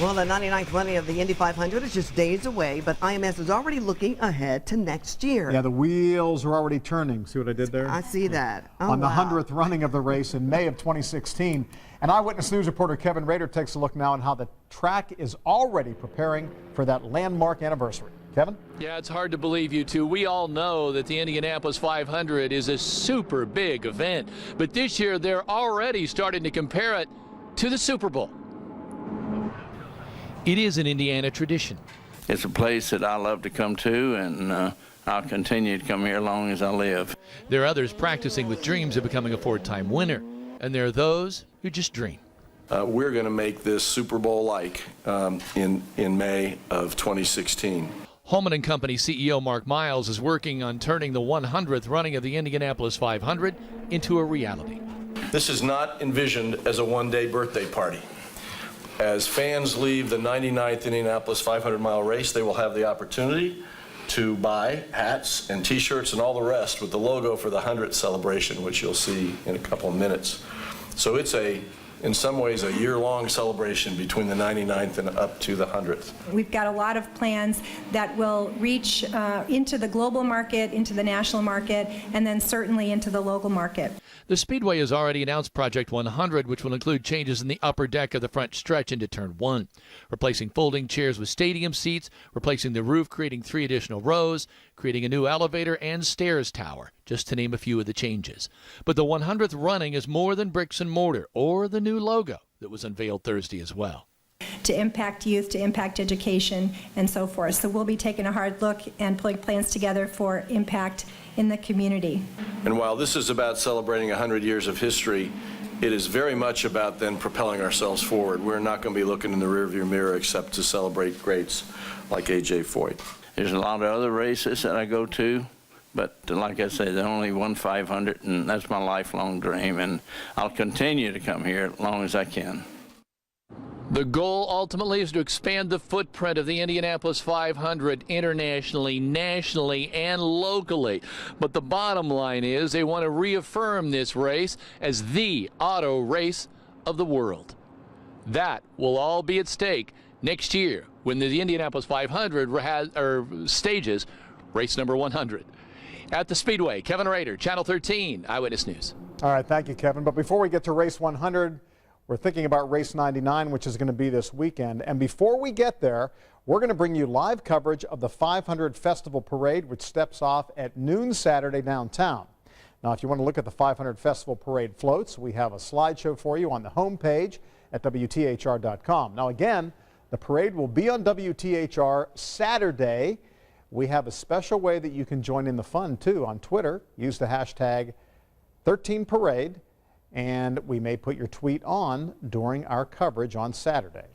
Well, the 99th running of the Indy 500 is just days away, but IMS is already looking ahead to next year. Yeah, the wheels are already turning. See what I did there? I see that. Oh, on the wow. 100th running of the race in May of 2016. And Eyewitness News reporter Kevin Rader takes a look now on how the track is already preparing for that landmark anniversary. Kevin? Yeah, it's hard to believe, you two. We all know that the Indianapolis 500 is a super big event, but this year they're already starting to compare it to the Super Bowl. It is an Indiana tradition. It's a place that I love to come to, and I'll continue to come here as long as I live. There are others practicing with dreams of becoming a four-time winner, and there are those who just dream. We're going to make this Super Bowl-like in May of 2016. Holman & Company CEO Mark Miles is working on turning the 100th running of the Indianapolis 500 into a reality. This is not envisioned as a one-day birthday party. As fans leave the 99th Indianapolis 500-mile race, they will have the opportunity to buy hats and T-shirts and all the rest with the logo for the 100th celebration, which you'll see in a couple of minutes. So it's in some ways, a year-long celebration between the 99th and up to the 100th. We've got a lot of plans that will reach into the global market, into the national market, and then certainly into the local market. The Speedway has already announced Project 100, which will include changes in the upper deck of the front stretch into Turn 1, replacing folding chairs with stadium seats, replacing the roof, creating 3 additional rows, creating a new elevator and stairs tower, just to name a few of the changes. But the 100th running is more than bricks and mortar or the new logo that was unveiled Thursday as well. To impact youth, to impact education, and so forth. So we'll be taking a hard look and putting plans together for impact in the community. And while this is about celebrating 100 years of history, it is very much about then propelling ourselves forward. We're not going to be looking in the rearview mirror except to celebrate greats like A.J. Foyt. There's a lot of other races that I go to, but like I say, there's only one 500, and that's my lifelong dream, and I'll continue to come here as long as I can. The goal ultimately is to expand the footprint of the Indianapolis 500 internationally, nationally, and locally. But the bottom line is they want to reaffirm this race as the auto race of the world. That will all be at stake next year when the Indianapolis 500 stages race number 100. At the Speedway, Kevin Rader, Channel 13, Eyewitness News. All right, thank you, Kevin. But before we get to race 100, we're thinking about race 99, which is going to be this weekend. And before we get there, we're going to bring you live coverage of the 500 Festival Parade, which steps off at noon Saturday downtown. Now, if you want to look at the 500 Festival Parade floats, we have a slideshow for you on the homepage at WTHR.com. Now, again, the parade will be on WTHR Saturday. We have a special way that you can join in the fun, too, on Twitter. Use the hashtag 13Parade. And we may put your tweet on during our coverage on Saturday.